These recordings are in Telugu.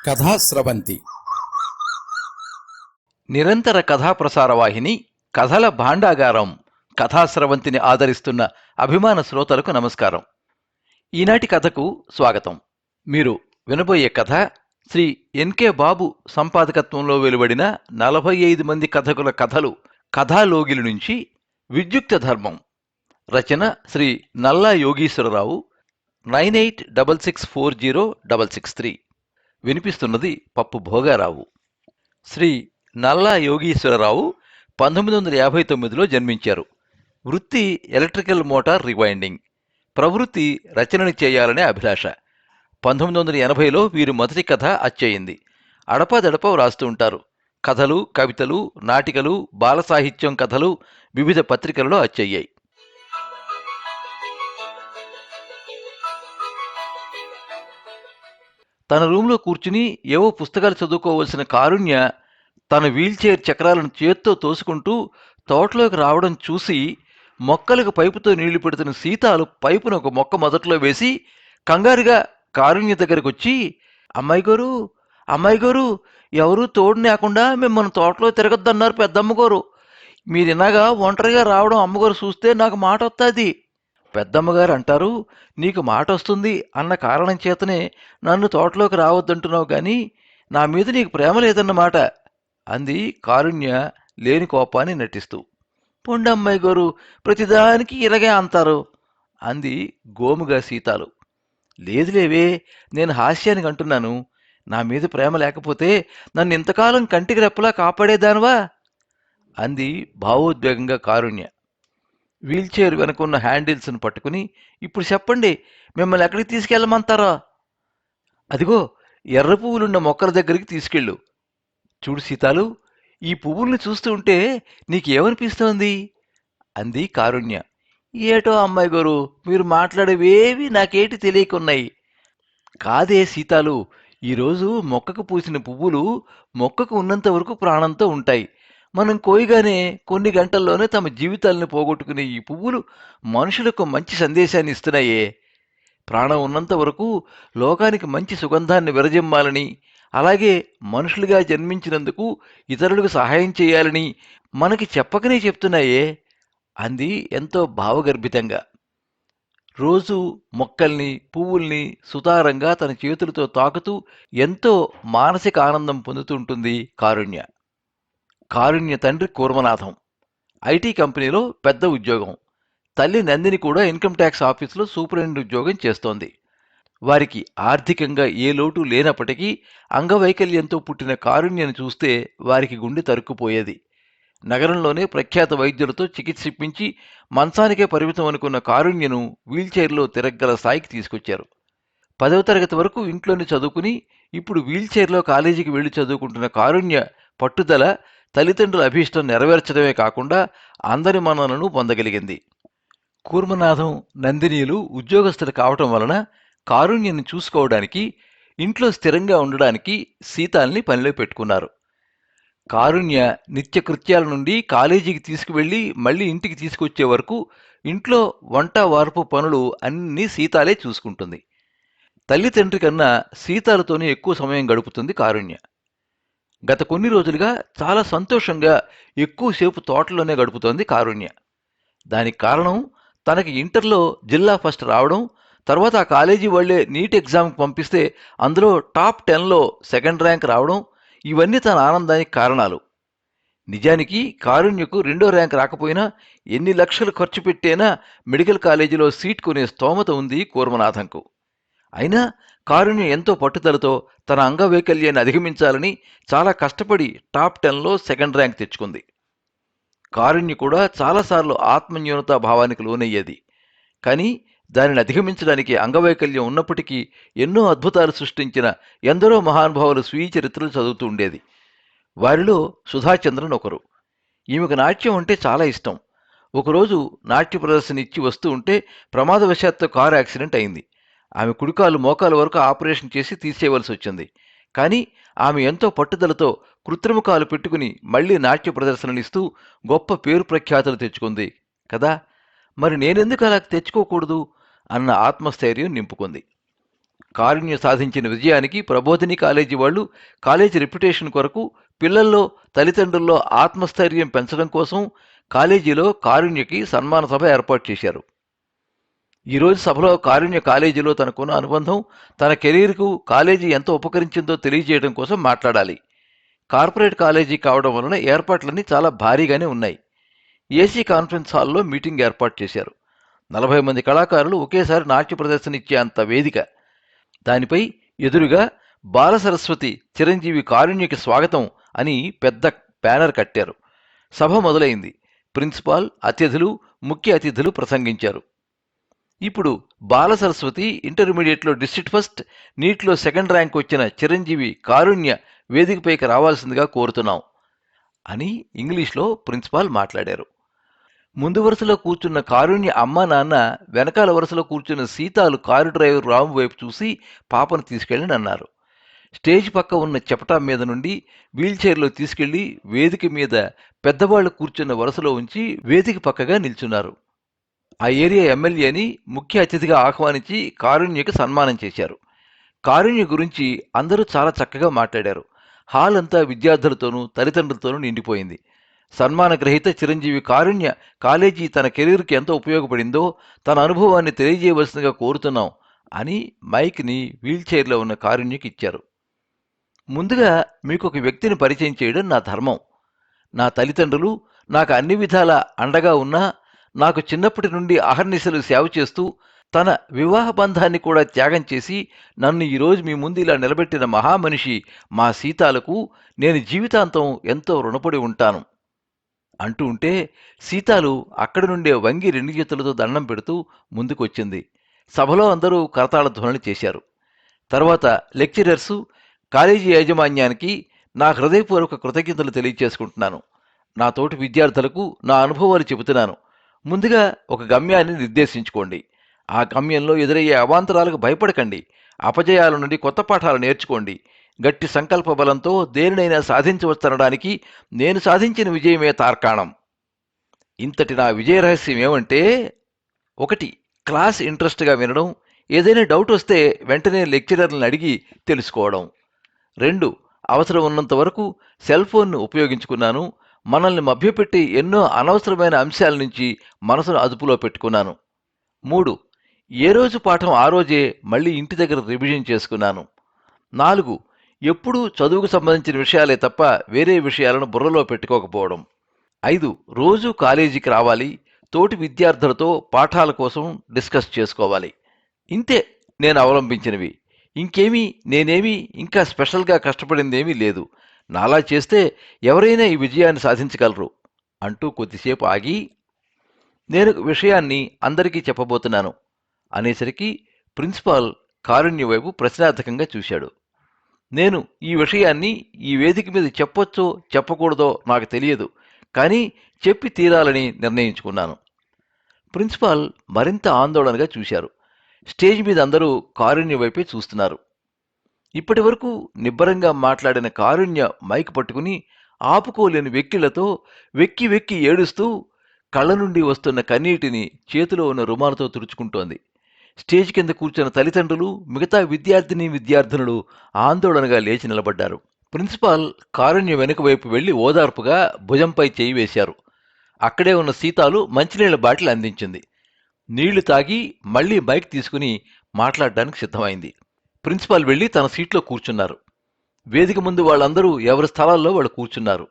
కథాస్రవంతి నిరంతర కథాప్రసార వాహిని కథల భాండాగారం కథాస్రవంతిని ఆదరిస్తున్న అభిమాన శ్రోతలకు నమస్కారం. ఈనాటి కథకు స్వాగతం. మీరు వినబోయే కథ శ్రీ ఎన్కే బాబు సంపాదకత్వంలో వెలువడిన 45 మంది కథకుల కథలు కథాలోగిలి నుంచి విద్యుక్త ధర్మం. రచన శ్రీ నల్లా యోగీశ్వరరావు. 9866406663. వినిపిస్తున్నది పప్పు భోగారావు. శ్రీ నల్లా యోగీశ్వరరావు 1959లో జన్మించారు. వృత్తి ఎలక్ట్రికల్ మోటార్ రివైండింగ్, ప్రవృత్తి రచనని చేయాలనే అభిలాష. 1980లో వీరు మొదటి కథ అచ్చయింది. అడపాదడప వ్రాస్తూ ఉంటారు. కథలు, కవితలు, నాటికలు, బాల సాహిత్యం కథలు వివిధ పత్రికలలో అచ్చయ్యాయి. తన రూంలో కూర్చుని ఏవో పుస్తకాలు చదువుకోవలసిన కారుణ్య తన వీల్చైర్ చక్రాలను చేత్తో తోసుకుంటూ తోటలోకి రావడం చూసి మొక్కలకు పైపుతో నీళ్లు పెడుతున్న సీతాలు పైపును ఒక మొక్క మొదట్లో వేసి కంగారుగా కారుణ్య దగ్గరకు వచ్చి, అమ్మాయి గారు ఎవరూ తోడు లేకుండా మిమ్మల్ని తోటలో తిరగద్దన్నారు పెద్దమ్మగారు. మీరినాగా ఒంటరిగా రావడం అమ్మగారు చూస్తే నాకు మాట వస్తుంది. పెద్దమ్మగారు అంటారు, నీకు మాట వస్తుంది అన్న కారణం చేతనే నన్ను తోటలోకి రావద్దంటున్నావు గాని నా మీద నీకు ప్రేమ లేదన్నమాట అంది కారుణ్య లేని కోపాన్ని నటిస్తూ. పొండమ్మాయి గారు ప్రతిదానికి ఇలాగే అంటారు అంది గోముగా సీతాలు. లేదులేవే, నేను హాస్యానికి అంటున్నాను. నా మీద ప్రేమ లేకపోతే నన్ను ఇంతకాలం కంటికి రెప్పలా కాపాడేదానివా అంది భావోద్వేగంగా కారుణ్య. వీల్చైర్ వెనుకున్న హ్యాండిల్స్ను పట్టుకుని, ఇప్పుడు చెప్పండి, మిమ్మల్ని ఎక్కడికి తీసుకెళ్ళమంటారా? అదిగో ఎర్ర పువ్వులున్న మొక్కల దగ్గరికి తీసుకెళ్ళు. చూడు సీతాలు, ఈ పువ్వుల్ని చూస్తూ ఉంటే నీకేమనిపిస్తోంది అంది కారుణ్య. ఏటో అమ్మాయి గారు, మీరు మాట్లాడేవేవి నాకేటి తెలియకున్నాయి. కాదే సీతాలు, ఈరోజు మొక్కకు పూసిన పువ్వులు మొక్కకు ఉన్నంత వరకు ప్రాణంతో ఉంటాయి. మనం కోయగానే కొన్ని గంటల్లోనే తమ జీవితాలను పోగొట్టుకునే ఈ పువ్వులు మనుషులకు మంచి సందేశాన్ని ఇస్తున్నాయే. ప్రాణం ఉన్నంత వరకు లోకానికి మంచి సుగంధాన్ని విరజిమ్మాలని, అలాగే మనుషులుగా జన్మించినందుకు ఇతరులకు సహాయం చేయాలని మనకి చెప్పకనే చెప్తున్నాయే అంది ఎంతో భావగర్భితంగా. రోజు మొక్కల్ని, పువ్వుల్ని సుతారంగా తన చేతులతో తాకుతూ ఎంతో మానసిక ఆనందం పొందుతుంటుంది కారుణ్య. కారుణ్య తండ్రి కూర్మనాథం ఐటీ కంపెనీలో పెద్ద ఉద్యోగం. తల్లి నందిని కూడా ఇన్కమ్ ట్యాక్స్ ఆఫీసులో సూపరింటెండెంట్ ఉద్యోగం చేస్తోంది. వారికి ఆర్థికంగా ఏ లోటు లేనప్పటికీ అంగవైకల్యంతో పుట్టిన కారుణ్యను చూస్తే వారికి గుండె తరుక్కుపోయేది. నగరంలోనే ప్రఖ్యాత వైద్యులతో చికిత్స ఇప్పించి మంచానికే పరిమితం అనుకున్న కారుణ్యను వీల్చైర్లో తిరగ్గల స్థాయికి తీసుకొచ్చారు. 10వ తరగతి వరకు ఇంట్లోనే చదువుకుని ఇప్పుడు వీల్చైర్లో కాలేజీకి వెళ్లి చదువుకుంటున్న కారుణ్య పట్టుదల తల్లిదండ్రుల అభీష్టం నెరవేర్చడమే కాకుండా అందరి మన్ననలను పొందగలిగింది. కూర్మనాథం, నందినీలు ఉద్యోగస్తులు కావటం వలన కారుణ్యని చూసుకోవడానికి, ఇంట్లో స్థిరంగా ఉండడానికి సీతాల్ని పనిలో పెట్టుకున్నారు. కారుణ్య నిత్యకృత్యాల నుండి కాలేజీకి తీసుకువెళ్లి మళ్లీ ఇంటికి తీసుకొచ్చే వరకు ఇంట్లో వంట వార్పు పనులు అన్నీ సీతాలే చూసుకుంటుంది. తల్లిదండ్రి కన్నా సీతాలతోనే ఎక్కువ సమయం గడుపుతుంది కారుణ్య. గత కొన్ని రోజులుగా చాలా సంతోషంగా ఎక్కువసేపు తోటలోనే గడుపుతోంది కారుణ్య. దానికి కారణం తనకి ఇంటర్లో జిల్లా ఫస్ట్ రావడం, తర్వాత ఆ కాలేజీ వాళ్లే నీట్ ఎగ్జామ్కి పంపిస్తే అందులో టాప్ 10లో సెకండ్ ర్యాంక్ రావడం. ఇవన్నీ తన ఆనందానికి కారణాలు. నిజానికి కారుణ్యకు 2వ ర్యాంక్ రాకపోయినా ఎన్ని లక్షలు ఖర్చు పెట్టైనా మెడికల్ కాలేజీలో సీట్ కొనే స్తోమత ఉంది కూర్మనాథంకు. అయినా కారుణ్య ఎంతో పట్టుదలతో తన అంగవైకల్యాన్ని అధిగమించాలని చాలా కష్టపడి టాప్ 10లో సెకండ్ ర్యాంక్ తెచ్చుకుంది. కారుణ్య కూడా చాలాసార్లు ఆత్మన్యూనతా భావానికి లోనయ్యేది. కానీ దానిని అధిగమించడానికి అంగవైకల్యం ఉన్నప్పటికీ ఎన్నో అద్భుతాలు సృష్టించిన ఎందరో మహానుభావుల స్వీయ చరిత్రలు చదువుతూ ఉండేది. వారిలో సుధాచంద్రన్ ఒకరు. ఈమెకు నాట్యం అంటే చాలా ఇష్టం. ఒకరోజు నాట్య ప్రదర్శన ఇచ్చి వస్తూ ఉంటే ప్రమాదవశాత్తు కారు యాక్సిడెంట్ అయింది. ఆమె కుడికాలు మోకాల వరకు ఆపరేషన్ చేసి తీసేయవలసి వచ్చింది. కానీ ఆమె ఎంతో పట్టుదలతో కృత్రిమ కాలు పెట్టుకుని మళ్లీ నాట్య ప్రదర్శనలిస్తూ గొప్ప పేరు ప్రఖ్యాతులు తెచ్చుకుంది కదా. మరి నేనెందుకు అలా తెచ్చుకోకూడదు అన్న ఆత్మస్థైర్యం నింపుకుంది. కారుణ్య సాధించిన విజయానికి ప్రబోధిని కాలేజీ వాళ్ళు కాలేజీ రెప్యుటేషన్ కొరకు పిల్లల్లో తల్లిదండ్రుల్లో ఆత్మస్థైర్యం పెంచడం కోసం కాలేజీలో కారుణ్యకి సన్మాన సభ ఏర్పాటు చేశారు. ఈరోజు సభలో కారుణ్య కాలేజీలో తనకున్న అనుబంధం, తన కెరీర్కు కాలేజీ ఎంత ఉపకరించిందో తెలియజేయడం కోసం మాట్లాడాలి. కార్పొరేట్ కాలేజీ కావడం వలన ఏర్పాట్లన్నీ చాలా భారీగానే ఉన్నాయి. ఏసీ కాన్ఫరెన్స్ హాల్లో మీటింగ్ ఏర్పాటు చేశారు. 40 మంది కళాకారులు ఒకేసారి నాట్య ప్రదర్శన ఇచ్చే అంత వేదిక. దానిపై ఎదురుగా బాలసరస్వతి చిరంజీవి కారుణ్యకి స్వాగతం అని పెద్ద బ్యానర్ కట్టారు. సభ మొదలైంది. ప్రిన్సిపాల్, అతిథులు, ముఖ్య అతిథులు ప్రసంగించారు. ఇప్పుడు బాలసరస్వతి ఇంటర్మీడియట్లో డిస్ట్రిక్ట్ ఫస్ట్, నీట్లో సెకండ్ ర్యాంక్ వచ్చిన చిరంజీవి కారుణ్య వేదికపైకి రావాల్సిందిగా కోరుతున్నాం అని ఇంగ్లీష్లో ప్రిన్సిపాల్ మాట్లాడారు. ముందు వరుసలో కూర్చున్న కారుణ్య అమ్మ నాన్న వెనకాల వరుసలో కూర్చున్న సీతాలు కారు డ్రైవర్ రాము వైపు చూసి పాపను తీసుకెళ్ళి అన్నారు. స్టేజ్ పక్క ఉన్న చెపటా మీద నుండి వీల్చైర్లో తీసుకెళ్లి వేదిక మీద పెద్దవాళ్లు కూర్చున్న వరుసలో ఉంచి వేదిక పక్కగా నిల్చున్నారు. ఆ ఏరియా ఎమ్మెల్యేని ముఖ్య అతిథిగా ఆహ్వానించి కారుణ్యకి సన్మానం చేశారు. కారుణ్య గురించి అందరూ చాలా చక్కగా మాట్లాడారు. హాల్ అంతా విద్యార్థులతోనూ తల్లిదండ్రులతోనూ నిండిపోయింది. సన్మాన గ్రహీత చిరంజీవి కారుణ్య కాలేజీ తన కెరీర్కి ఎంత ఉపయోగపడిందో తన అనుభవాన్ని తెలియజేయవలసిందిగా కోరుతున్నాం అని మైక్ని వీల్చైర్లో ఉన్న కారుణ్యకి ఇచ్చారు. ముందుగా మీకు ఒక వ్యక్తిని పరిచయం చేయడం నా ధర్మం. నా తల్లిదండ్రులు నాకు అన్ని విధాల అండగా ఉన్నా నాకు చిన్నప్పటి నుండి అహర్నిశలు సేవ చేస్తూ తన వివాహ బంధాన్ని కూడా త్యాగం చేసి నన్ను ఈరోజు మీ ముందు ఇలా నిలబెట్టిన మహామనిషి మా సీతాలకు నేను జీవితాంతం ఎంతో రుణపడి ఉంటాను అంటూ ఉంటే సీతాలు అక్కడి నుండే వంగి 2 చేతులతో దండం పెడుతూ ముందుకొచ్చింది. సభలో అందరూ కరతాళ ధ్వనులు చేశారు. తర్వాత లెక్చరర్సు, కాలేజీ యాజమాన్యానికి నా హృదయపూర్వక కృతజ్ఞతలు తెలియచేసుకుంటున్నాను. నా తోటి విద్యార్థులకు నా అనుభవాలు చెబుతున్నాను. ముందుగా ఒక గమ్యాన్ని నిర్దేశించుకోండి. ఆ గమ్యంలో ఎదురయ్యే అవాంతరాలకు భయపడకండి. అపజయాల నుండి కొత్త పాఠాలు నేర్చుకోండి. గట్టి సంకల్ప బలంతో దేనినైనా సాధించవచ్చనడానికి నేను సాధించిన విజయమే తార్కాణం. ఇంతటి నా విజయ రహస్యం ఏమంటే, 1. క్లాస్ ఇంట్రెస్ట్గా వినడం, ఏదైనా డౌట్ వస్తే వెంటనే లెక్చరర్లను అడిగి తెలుసుకోవడం. 2. అవసరం ఉన్నంత వరకు సెల్ ఫోన్ను ఉపయోగించుకున్నాను. మనల్ని మభ్యపెట్టి ఎన్నో అనవసరమైన అంశాల నుంచి మనసును అదుపులో పెట్టుకున్నాను. 3. ఏ రోజు పాఠం ఆ రోజే మళ్ళీ ఇంటి దగ్గర రివిజన్ చేసుకున్నాను. 4. ఎప్పుడూ చదువుకు సంబంధించిన విషయాలే తప్ప వేరే విషయాలను బుర్రలో పెట్టుకోకపోవడం. 5. రోజు కాలేజీకి రావాలి. తోటి విద్యార్థులతో పాఠాల కోసం డిస్కస్ చేసుకోవాలి. ఇంతే నేను అవలంబించినవి. నేనేమీ ఇంకా స్పెషల్గా కష్టపడిందేమీ లేదు. నాలా చేస్తే ఎవరైనా ఈ విజయాన్ని సాధించగలరు అంటూ కొద్దిసేపు ఆగి, నేను విషయాన్ని అందరికీ చెప్పబోతున్నాను అనేసరికి ప్రిన్సిపాల్ కారుణ్య వైపు ప్రశ్నార్థకంగా చూశాడు. నేను ఈ విషయాన్ని ఈ వేదిక మీద చెప్పొచ్చో చెప్పకూడదో నాకు తెలియదు, కానీ చెప్పి తీరాలని నిర్ణయించుకున్నాను. ప్రిన్సిపాల్ మరింత ఆందోళనగా చూశారు. స్టేజ్ మీద అందరూ కారుణ్య వైపే చూస్తున్నారు. ఇప్పటి వరకు నిబ్బరంగా మాట్లాడిన కారుణ్య మైక్ పట్టుకుని ఆపుకోలేని వెక్కిళ్లతో వెక్కి వెక్కి ఏడుస్తూ కళ్ళ నుండి వస్తున్న కన్నీటిని చేతిలో ఉన్న రుమాలతో తుడుచుకుంటోంది. స్టేజ్ కింద కూర్చున్న తల్లిదండ్రులు, మిగతా విద్యార్థినులు ఆందోళనగా లేచి నిలబడ్డారు. ప్రిన్సిపాల్ కారుణ్య వెనుక వైపు వెళ్లి ఓదార్పుగా భుజంపై చేయి వేశారు. అక్కడే ఉన్న సీతాలు మంచినీళ్ల బాటిల్ అందించింది. నీళ్లు తాగి మళ్లీ మైక్ తీసుకుని మాట్లాడడానికి సిద్ధమైంది. ప్రిన్సిపాల్ వెళ్లి తన సీట్లో కూర్చున్నారు. వేదిక ముందు వాళ్ళందరూ ఎవరి స్థలాల్లో వాళ్ళు కూర్చున్నారు.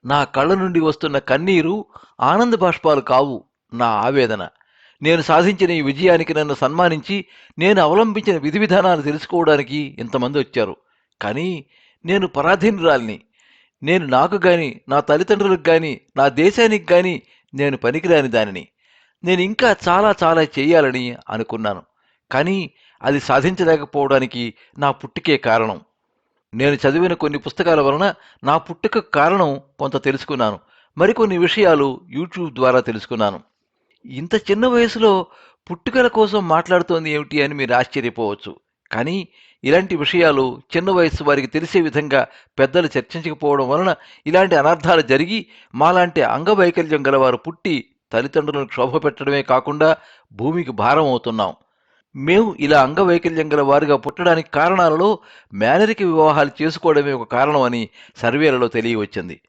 నా కళ్ళ నుండి వస్తున్న కన్నీరు ఆనంద బాష్పాలు కావు, నా ఆవేదన. నేను సాధించిన ఈ విజయానికి నన్ను సన్మానించి నేను అవలంబించిన విధి విధానాలు తెలుసుకోవడానికి ఇంతమంది వచ్చారు. కానీ నేను పరాధీనురాల్ని. నేను నాకు గాని, నా తల్లిదండ్రులకు గాని, నా దేశానికి గాని నేను పనికిరాని దానిని. నేను ఇంకా చాలా చాలా చెయ్యాలని అనుకున్నాను. కానీ అది సాధించలేకపోవడానికి నా పుట్టుకే కారణం. నేను చదివిన కొన్ని పుస్తకాల వలన నా పుట్టుక కారణం కొంత తెలుసుకున్నాను. మరికొన్ని విషయాలు యూట్యూబ్ ద్వారా తెలుసుకున్నాను. ఇంత చిన్న వయసులో పుట్టుకల కోసం మాట్లాడుతోంది ఏమిటి అని మీరు ఆశ్చర్యపోవచ్చు. కానీ ఇలాంటి విషయాలు చిన్న వయస్సు వారికి తెలిసే విధంగా పెద్దలు చర్చించకపోవడం వలన ఇలాంటి అనర్థాలు జరిగి మాలాంటి అంగవైకల్యం గలవారు పుట్టి తల్లిదండ్రులను క్షోభ పెట్టడమే కాకుండా భూమికి భారం అవుతున్నాం. మేము ఇలా అంగవైకల్యం గల వారిగా పుట్టడానికి కారణాలలో మేనరిక వివాహాలు చేసుకోవడమే ఒక కారణం అని సర్వేలలో తెలియవచ్చింది.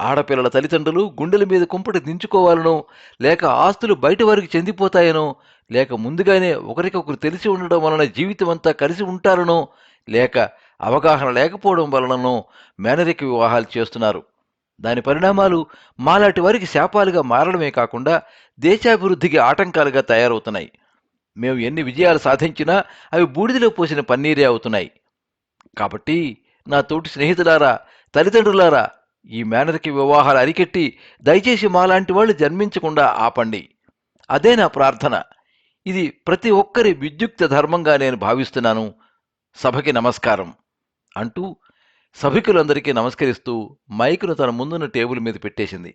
ఆడపిల్లల తల్లిదండ్రులు గుండెల మీద కుంపటి దించుకోవాలనో, లేక ఆస్తులు బయట వారికి చెందిపోతాయనో, లేక ముందుగానే ఒకరికొకరు తెలిసి ఉండడం వలన జీవితం అంతా కలిసి ఉంటారనో, లేక అవగాహన లేకపోవడం వలననో మేనరిక వివాహాలు చేస్తున్నారు. దాని పరిణామాలు మాలాంటి వారికి శాపాలుగా మారడమే కాకుండా దేశాభివృద్ధికి ఆటంకాలుగా తయారవుతున్నాయి. మేము ఎన్ని విజయాలు సాధించినా అవి బూడిదలో పోసిన పన్నీరే అవుతున్నాయి. కాబట్టి నా తోటి స్నేహితులారా, తల్లిదండ్రులారా, ఈ మేనరిక వివాహాలు అరికెట్టి దయచేసి మాలాంటి వాళ్ళు జన్మించకుండా ఆపండి. అదే నా ప్రార్థన. ఇది ప్రతి ఒక్కరి విద్యుక్త ధర్మంగా నేను భావిస్తున్నాను. సభకి నమస్కారం అంటూ సభికులందరికీ నమస్కరిస్తూ మైకును తన ముందున్న టేబుల్ మీద పెట్టేసింది.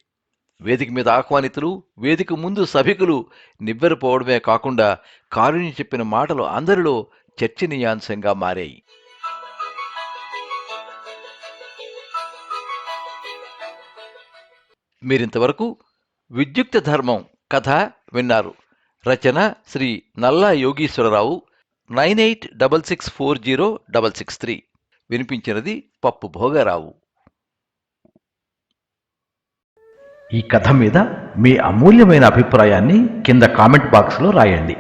వేదిక మీద ఆహ్వానితులు, వేదిక ముందు సభికులు నివ్వెరపోవడమే కాకుండా కారుణ్యం చెప్పిన మాటలు అందరిలో చర్చనీయాంశంగా మారాయి. మీరింతవరకు విద్యుక్త ధర్మం కథ విన్నారు. రచన శ్రీ నల్లా యోగీశ్వరరావు. 9866406663. వినిపించినది పప్పు భోగారావు. ఈ కథ మీద మీ అమూల్యమైన అభిప్రాయాన్ని కింద కామెంట్ బాక్స్లో రాయండి.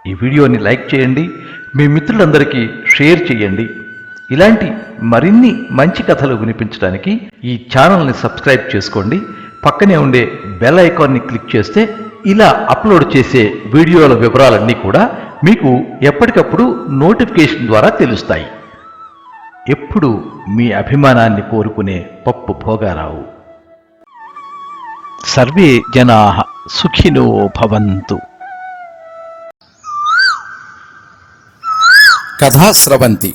ఈ వీడియోని లైక్ చేయండి, మీ మిత్రులందరికీ షేర్ చేయండి. ఇలాంటి మరిన్ని మంచి కథలు వినిపించడానికి ఈ ఛానల్ని సబ్స్క్రైబ్ చేసుకోండి. పక్కనే ఉండే బెల్ ఐకాన్ని క్లిక్ చేస్తే ఇలా అప్లోడ్ చేసే వీడియోల వివరాలన్నీ కూడా మీకు ఎప్పటికప్పుడు నోటిఫికేషన్ ద్వారా తెలుస్తాయి. ఎప్పుడు మీ అభిమానాన్ని కోరుకునే పప్పు భోగారావు. సర్వే జనాః సుఖినో భవంతు. కథా స్రవంతి